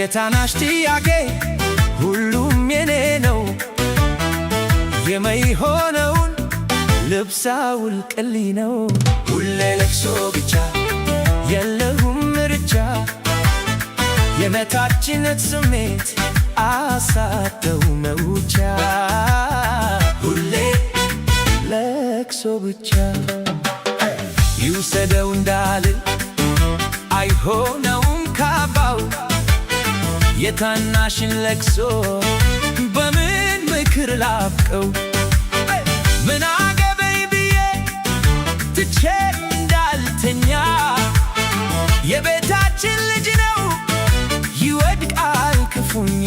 የታናሽ ጥያቄ ሁሉም የኔ ነው። የማይሆነውን ልብስ አውልቅልኝ ነው። ሁሌ ለቅሶ ብቻ የለሁም ምርጫ። የመታችነት ስሜት አሳተው መውጫ። ሁሌ ለቅሶ ብቻ ይውሰደው እንዳልል አይሆነውም ካባው። የታናሽን ለቅሶ በምን ምክር ላብቀው? ምን አገበኝ ብዬ ትቼ እንዳልተኛ። የቤታችን ልጅ ነው ይወድቃል ክፉኛ።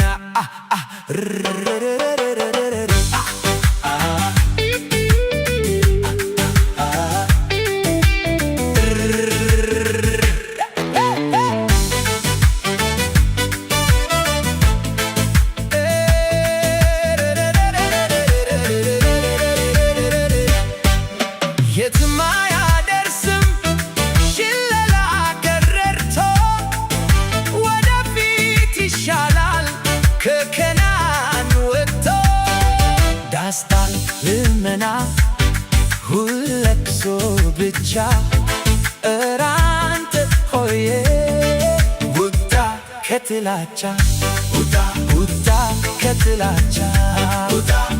የትም አያደርስም ሽለላ ገረርቶ። ወደፊት ይሻላል ከከናን ወጥቶ። ዳስታን ልመና ሁለቅሶ ብቻ። እረ አንተ ሆዬ ውጣ ከጥላቻ፣ ውጣ ከጥላቻ፣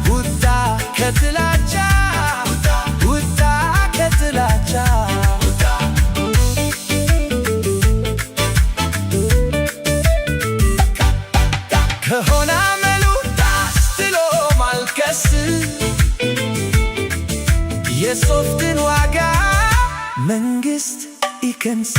ውጣ ከጥላቻ፣ ውጣ ከጥላቻ። ከሆነ አመሉ ዳስ ጥሎ ማልቀስ። የሶፍትን ዋጋ መንግሥት ይከንስ።